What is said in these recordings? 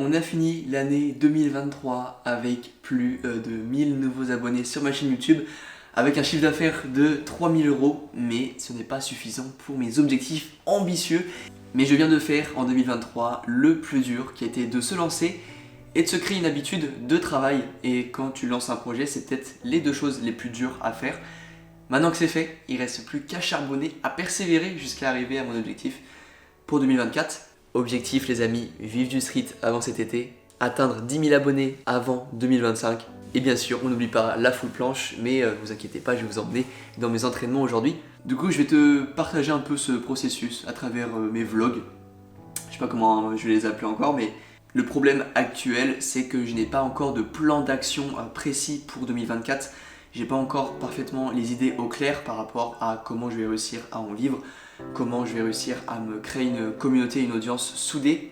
On a fini l'année 2023 avec plus de 1000 nouveaux abonnés sur ma chaîne YouTube, avec un chiffre d'affaires de 3000 euros, mais ce n'est pas suffisant pour mes objectifs ambitieux. Mais je viens de faire en 2023 le plus dur, qui a été de se lancer et de se créer une habitude de travail. Et quand tu lances un projet, c'est peut-être les deux choses les plus dures à faire. Maintenant que c'est fait, il ne reste plus qu'à charbonner, à persévérer jusqu'à arriver à mon objectif pour 2024. Objectif les amis, vivre du street avant cet été, atteindre 10 000 abonnés avant 2025. Et bien sûr, on n'oublie pas la full planche, mais vous inquiétez pas, je vais vous emmener dans mes entraînements aujourd'hui. Du coup, je vais te partager un peu ce processus à travers mes vlogs. Je sais pas comment je vais les appeler encore, mais le problème actuel, c'est que je n'ai pas encore de plan d'action précis pour 2024. J'ai pas encore parfaitement les idées au clair par rapport à comment je vais réussir à en vivre, comment je vais réussir à me créer une communauté, une audience soudée.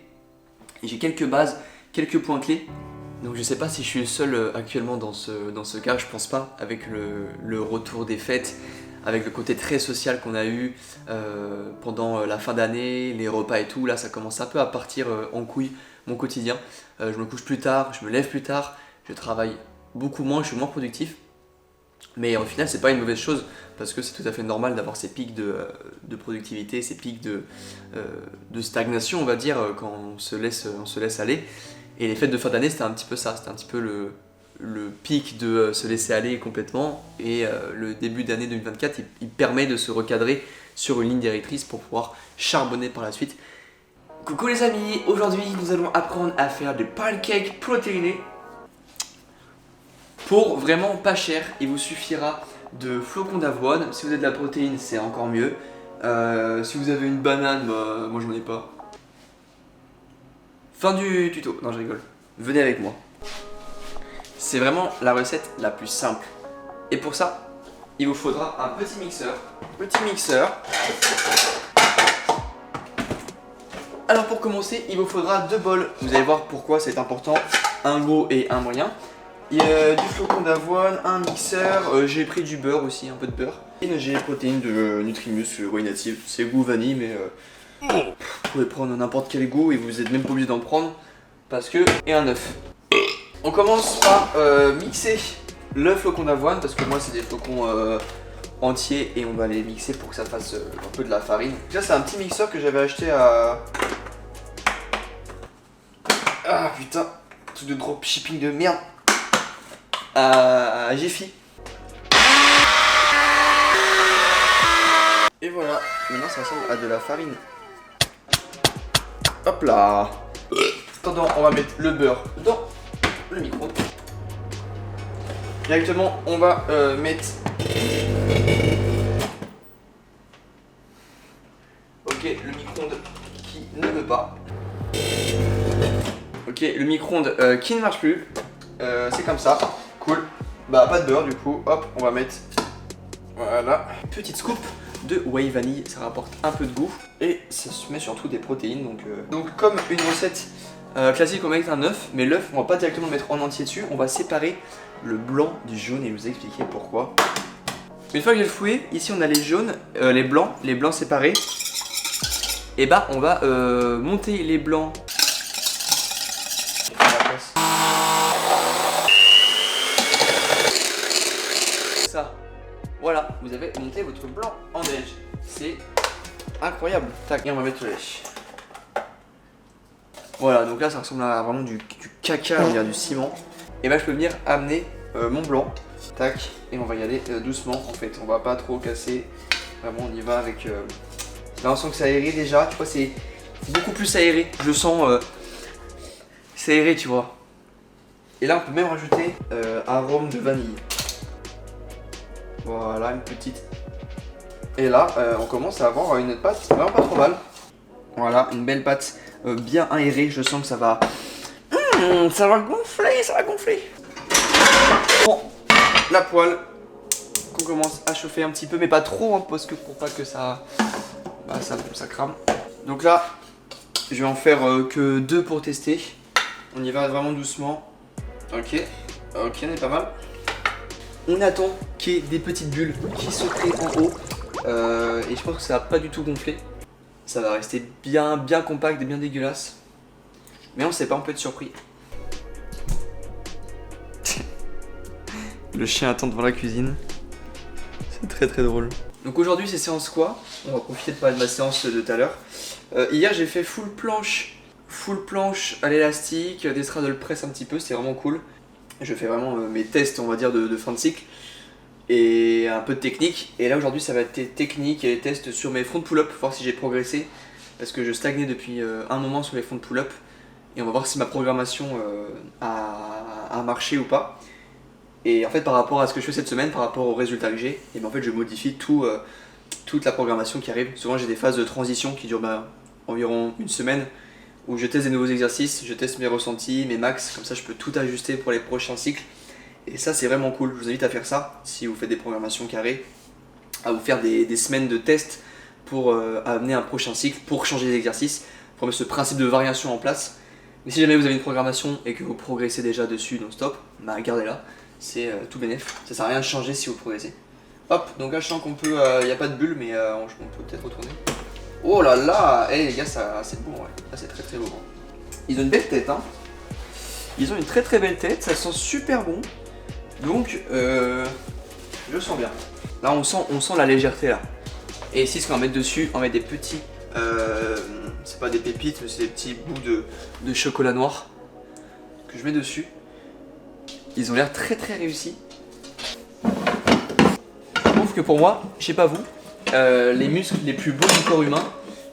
Et j'ai quelques bases, quelques points clés. Donc je sais pas si je suis le seul actuellement dans ce cas, je pense pas, avec le retour des fêtes, avec le côté très social qu'on a eu pendant la fin d'année, les repas et tout. Là ça commence un peu à partir en couille mon quotidien. Je me couche plus tard, je me lève plus tard, je travaille beaucoup moins, je suis moins productif. Mais au final, c'est pas une mauvaise chose parce que c'est tout à fait normal d'avoir ces pics de productivité, ces pics de stagnation, on va dire, quand on se laisse aller. Et les fêtes de fin d'année, c'était un petit peu ça, c'était un petit peu le pic de se laisser aller complètement. Et le début d'année 2024, il permet de se recadrer sur une ligne directrice pour pouvoir charbonner par la suite. Coucou les amis, aujourd'hui nous allons apprendre à faire des pancakes protéinés. Pour vraiment pas cher, il vous suffira de flocons d'avoine. Si vous avez de la protéine, c'est encore mieux. Si vous avez une banane, bah, moi j'en ai pas. Fin du tuto. Non, je rigole. Venez avec moi. C'est vraiment la recette la plus simple. Et pour ça, il vous faudra un petit mixeur. Petit mixeur. Alors pour commencer, il vous faudra 2 bols. Vous allez voir pourquoi c'est important. Un gros et un moyen. Il y a du flocon d'avoine, un mixeur, j'ai pris du beurre aussi, un peu de beurre. Et j'ai les protéines de Nutrimus, Whey Native, c'est goût vanille mais vous pouvez prendre n'importe quel goût et vous n'êtes même pas obligé d'en prendre parce que... Et un œuf. On commence par mixer le flocon d'avoine parce que moi c'est des flocons entiers et on va les mixer pour que ça fasse un peu de la farine. Là c'est un petit mixeur que j'avais acheté à... Ah putain, truc de dropshipping de merde. À Jiffy. Et voilà, maintenant ça ressemble à de la farine. Hop là. Attendant, on va mettre le beurre dans le micro. Directement, on va mettre... Ok, le micro-ondes qui ne veut pas. Ok, le micro-ondes qui ne marche plus. C'est comme ça. Cool. Bah pas de beurre du coup, hop, on va mettre, voilà, petite scoop de whey vanille, ça rapporte un peu de goût et ça se met surtout des protéines donc comme une recette classique on va mettre un œuf, mais l'œuf on va pas directement le mettre en entier dessus, on va séparer le blanc du jaune et vous expliquer pourquoi. Une fois que j'ai le fouet, ici on a les jaunes, les blancs séparés et bah on va monter les blancs. Voilà, vous avez monté votre blanc en neige. C'est incroyable. Tac, et on va mettre le lait. Voilà, donc là ça ressemble à vraiment du caca, on dirait du ciment. Et bah je peux venir amener mon blanc. Tac, et on va y aller doucement en fait. On va pas trop casser. Vraiment on y va avec... Là on sent que c'est aéré déjà. Tu vois, c'est beaucoup plus aéré. Je sens... c'est aéré, tu vois. Et là on peut même rajouter arôme de vanille. Voilà, une petite. Et là, on commence à avoir une pâte vraiment pas trop mal. Voilà, une belle pâte bien aérée. Je sens que ça va... ça va gonfler, ça va gonfler. Bon, la poêle qu'on commence à chauffer un petit peu, mais pas trop, hein, parce que pour pas que ça... Bah, ça crame. Donc là, je vais en faire que 2 pour tester. On y va vraiment doucement. Ok, on est pas mal. On attend qu'il y ait des petites bulles qui se créent en haut et je pense que ça va pas du tout gonfler. Ça va rester bien compact et bien dégueulasse. Mais on sait pas, on peut être surpris. Le chien attend devant la cuisine. C'est très très drôle. Donc aujourd'hui c'est séance quoi? On va profiter de parler de ma séance de tout à l'heure. Hier j'ai fait full planche à l'élastique, des straddle press un petit peu, c'était vraiment cool. Je fais vraiment mes tests on va dire de fin de cycle. Et un peu de technique. Et là aujourd'hui ça va être des techniques et des tests sur mes front pull-up, voir si j'ai progressé. Parce que je stagnais depuis un moment sur les front pull-up. Et on va voir si ma programmation a marché ou pas. Et en fait par rapport à ce que je fais cette semaine, par rapport aux résultats que j'ai, et ben en fait je modifie toute la programmation qui arrive. Souvent j'ai des phases de transition qui durent environ une semaine où je teste des nouveaux exercices, je teste mes ressentis, mes max, comme ça je peux tout ajuster pour les prochains cycles. Et ça c'est vraiment cool, je vous invite à faire ça si vous faites des programmations carrées, à vous faire des semaines de tests pour amener un prochain cycle, pour changer les exercices, pour mettre ce principe de variation en place. Mais si jamais vous avez une programmation et que vous progressez déjà dessus non-stop, bah gardez-la. C'est tout bénef, ça sert à rien de changer si vous progressez. Hop, donc là je sens qu'on peut, y a pas de bulle mais on peut peut-être retourner. Oh là là, hey, les gars ça c'est beau ouais, là c'est très très beau. Ils ont une belle tête hein. Ils ont une très très belle tête, ça sent super bon. Donc je sens bien. Là on sent la légèreté là. Et ici ce qu'on va mettre dessus, on va mettre des petits, c'est pas des pépites mais c'est des petits bouts de chocolat noir que je mets dessus. Ils ont l'air très très réussis. Je trouve que pour moi, je sais pas vous, les muscles les plus beaux du corps humain,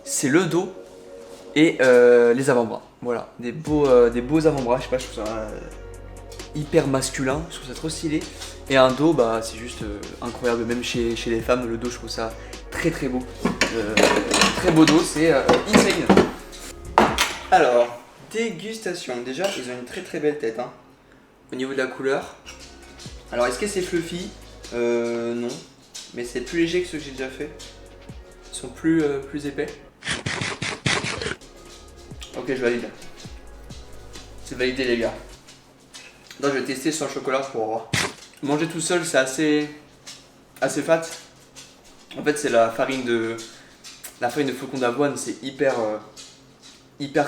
c'est le dos et les avant-bras. Voilà, des beaux avant-bras, je sais pas, je trouve ça hyper masculin, je trouve ça trop stylé. Et un dos, bah c'est juste incroyable, même chez les femmes, le dos je trouve ça très très beau. Très beau dos, c'est insane. Alors, dégustation, déjà ils ont une très très belle tête hein. Au niveau de la couleur, alors est-ce que c'est fluffy? Non, mais c'est plus léger que ceux que j'ai déjà fait. Ils sont plus épais. Ok, je valide. C'est validé les gars. Là je vais tester sur le chocolat pour voir. Manger tout seul c'est assez fat. En fait c'est la farine de flocon d'avoine, c'est hyper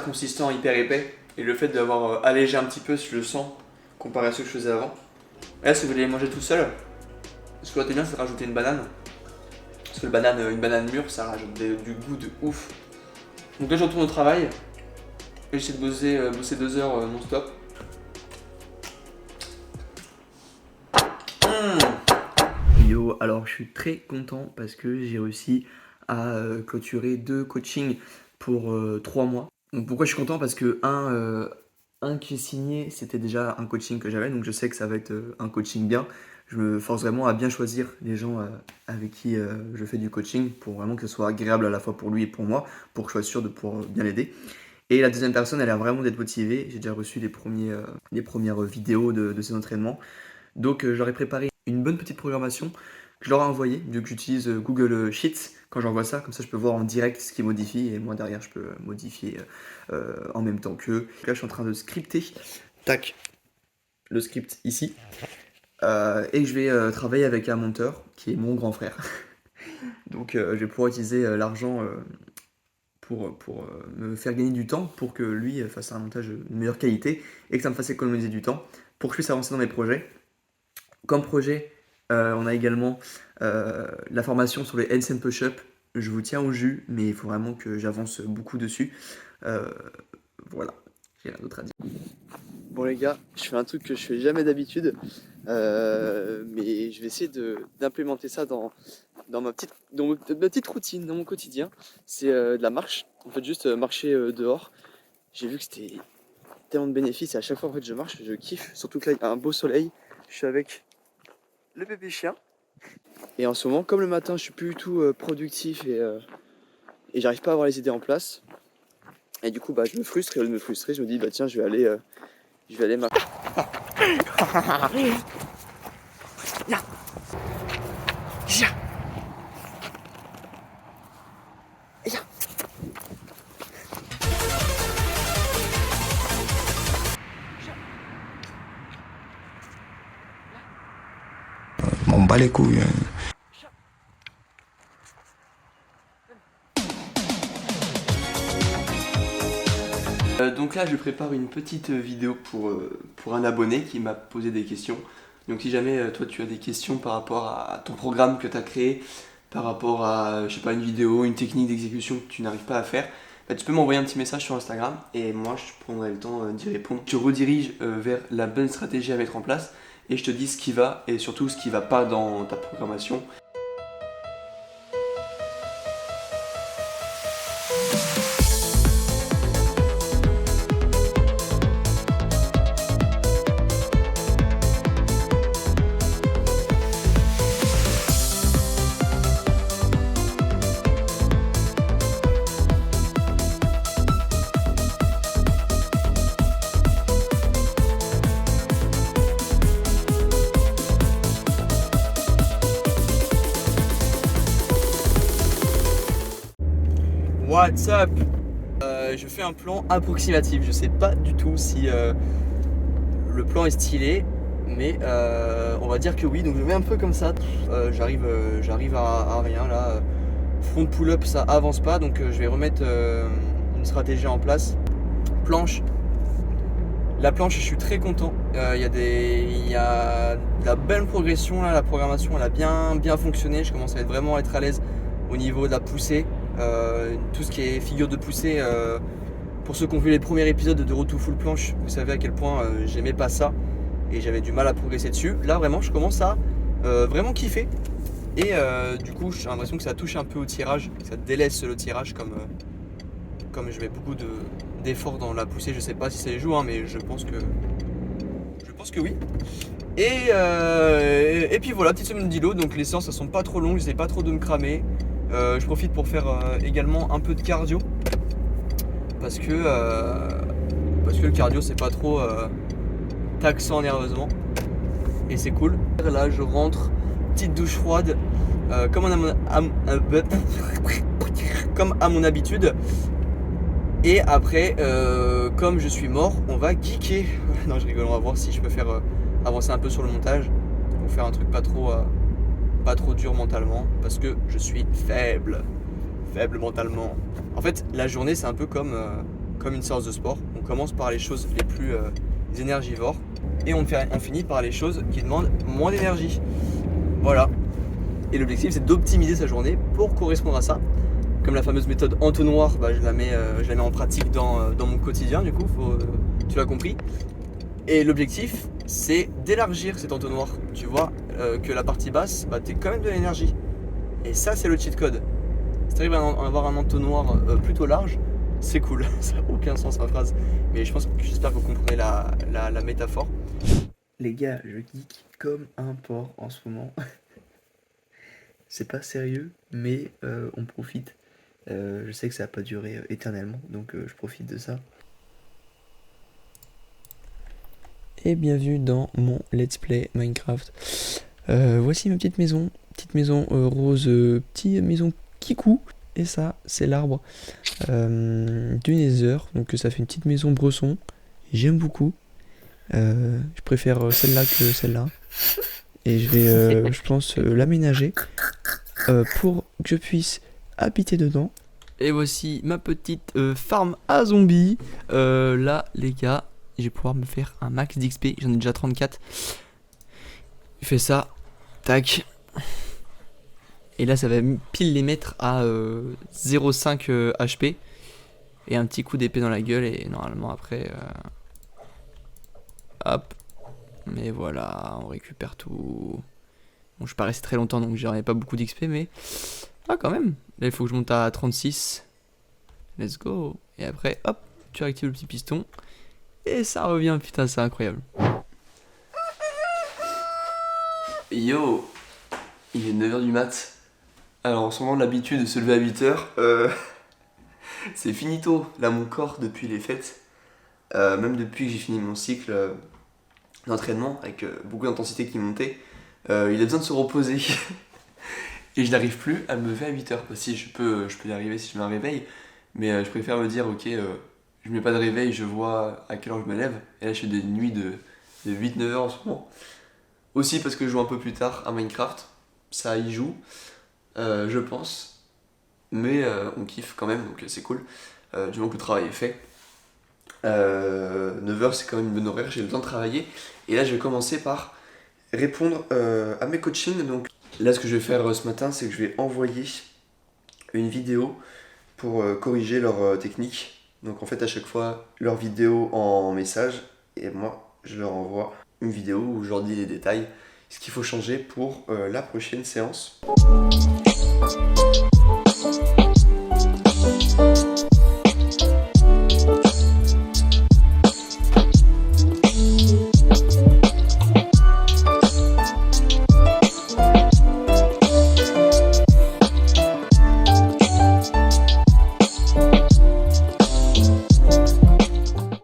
consistant, hyper épais. Et le fait d'avoir allégé un petit peu, je le sens comparé à ce que je faisais avant. Et là si vous voulez les manger tout seul, ce que bien c'est de rajouter une banane. Parce que une banane mûre ça rajoute du goût de ouf. Donc là je retourne au travail. Et j'essaie de bosser 2 heures non-stop. Yo, alors je suis très content parce que j'ai réussi à clôturer 2 coachings pour 3 mois. Donc pourquoi je suis content? Parce que un que j'ai signé, c'était déjà un coaching que j'avais, donc je sais que ça va être un coaching bien. Je me force vraiment à bien choisir les gens avec qui je fais du coaching pour vraiment que ce soit agréable à la fois pour lui et pour moi, pour que je sois sûr de pouvoir bien l'aider. Et la deuxième personne, elle a vraiment d'être motivée. J'ai déjà reçu les premières vidéos de ses entraînements. Donc je leur ai préparé une bonne petite programmation que je leur ai envoyée, vu que j'utilise Google Sheets quand j'envoie ça, comme ça je peux voir en direct ce qu'ils modifient et moi derrière je peux modifier en même temps qu'eux. Là je suis en train de scripter, tac, le script ici, et je vais travailler avec un monteur qui est mon grand frère. Donc je vais pouvoir utiliser l'argent pour me faire gagner du temps, pour que lui fasse un montage de meilleure qualité et que ça me fasse économiser du temps, pour que je puisse avancer dans mes projets. Comme projet, on a également la formation sur les handstand push-up. Je vous tiens au jus, mais il faut vraiment que j'avance beaucoup dessus. Voilà, j'ai rien d'autre à dire. Bon les gars, je fais un truc que je fais jamais d'habitude, mais je vais essayer d'implémenter ça dans ma petite routine, dans mon quotidien. C'est de la marche, en fait juste marcher dehors. J'ai vu que c'était tellement de bénéfices et à chaque fois en fait je marche, je kiffe. Surtout que là il y a un beau soleil, je suis avec le bébé chien. Et en ce moment, comme le matin je suis plus du tout productif et j'arrive pas à avoir les idées en place. Et du coup bah je me frustre et au lieu de me frustrer, je me dis bah tiens je vais aller marcher. On bat les couilles. donc là je prépare une petite vidéo pour un abonné qui m'a posé des questions. Donc si jamais toi tu as des questions par rapport à ton programme que tu as créé, par rapport à, je sais pas, une vidéo, une technique d'exécution que tu n'arrives pas à faire, bah, tu peux m'envoyer un petit message sur Instagram et moi je prendrai le temps d'y répondre. Je te redirige vers la bonne stratégie à mettre en place et je te dis ce qui va et surtout ce qui va pas dans ta programmation. What's up? Je fais un plan approximatif, je sais pas du tout si le plan est stylé, mais on va dire que oui, donc je mets un peu comme ça, j'arrive à rien là, front pull-up ça avance pas, donc je vais remettre une stratégie en place. Planche, la planche je suis très content, il y a de la belle progression là, la programmation elle a bien fonctionné, je commence à être à l'aise au niveau de la poussée. Tout ce qui est figure de poussée, pour ceux qui ont vu les premiers épisodes de Road to Full Planche, vous savez à quel point j'aimais pas ça et j'avais du mal à progresser dessus. Là vraiment je commence à vraiment kiffer et du coup j'ai l'impression que ça touche un peu au tirage, que ça délaisse le tirage comme je mets beaucoup d'efforts dans la poussée. Je sais pas si ça les joue hein, mais je pense que oui. Et puis voilà, petite semaine d'îlot, donc les séances elles sont pas trop longues, j'essaie pas trop de me cramer. Je profite pour faire également un peu de cardio parce que le cardio c'est pas trop taxant nerveusement et c'est cool. Là je rentre, petite douche froide comme à mon habitude et après comme je suis mort on va geeker. Non je rigole, on va voir si je peux faire avancer un peu sur le montage pour faire un truc pas trop dur mentalement parce que je suis faible mentalement. En fait la journée c'est un peu comme une séance de sport, on commence par les choses les plus énergivores et on finit par les choses qui demandent moins d'énergie. Voilà, et l'objectif c'est d'optimiser sa journée pour correspondre à ça. Comme la fameuse méthode entonnoir, bah, je la mets en pratique dans mon quotidien du coup, tu l'as compris. Et l'objectif, c'est d'élargir cet entonnoir. Tu vois que la partie basse, bah, t'es quand même de l'énergie. Et ça, c'est le cheat code. Si t'arrives à avoir un entonnoir plutôt large, c'est cool. Ça n'a aucun sens ma phrase. Mais j'espère que vous comprenez la métaphore. Les gars, je geek comme un porc en ce moment. C'est pas sérieux, mais on profite. Je sais que ça va pas durer éternellement, donc je profite de ça. Et bienvenue dans mon let's play Minecraft. Voici ma petite maison rose, petite maison kikou. Et ça c'est l'arbre du Nether, donc ça fait une petite maison bresson. J'aime beaucoup, je préfère celle-là que celle-là. Et je vais je pense l'aménager pour que je puisse habiter dedans. Et voici ma petite farm à zombies. Là les gars, je vais pouvoir me faire un max d'XP, j'en ai déjà 34. Je fais ça, tac. Et là ça va pile les mettre à 0,5 HP. Et un petit coup d'épée dans la gueule et normalement après... hop. Mais voilà, on récupère tout. Bon, je suis pas resté très longtemps donc j'aurais pas beaucoup d'XP mais... Ah quand même. Là il faut que je monte à 36. Let's go. Et après hop, tu actives le petit piston. Et ça revient, putain c'est incroyable. Yo, il est 9h du mat. Alors en ce moment l'habitude de se lever à 8h, c'est finito. Là mon corps depuis les fêtes, même depuis que j'ai fini mon cycle d'entraînement avec beaucoup d'intensité qui montait, il a besoin de se reposer. Et je n'arrive plus à me lever à 8h. Bah, si je peux y arriver si je mets un réveil, mais je préfère me dire ok, je mets pas de réveil, je vois à quelle heure je me lève. Et là je fais des nuits de 8-9 heures en ce moment. Aussi parce que je joue un peu plus tard à Minecraft, ça y joue, je pense. Mais on kiffe quand même, donc c'est cool. Du moment que le travail est fait. 9h c'est quand même une bonne horaire, j'ai le temps de travailler. Et là je vais commencer par répondre à mes coachings. Donc là ce que je vais faire ce matin, c'est que je vais envoyer une vidéo pour corriger leur technique. Donc en fait à chaque fois leur vidéo en message et moi je leur envoie une vidéo où je leur dis les détails, ce qu'il faut changer pour la prochaine séance.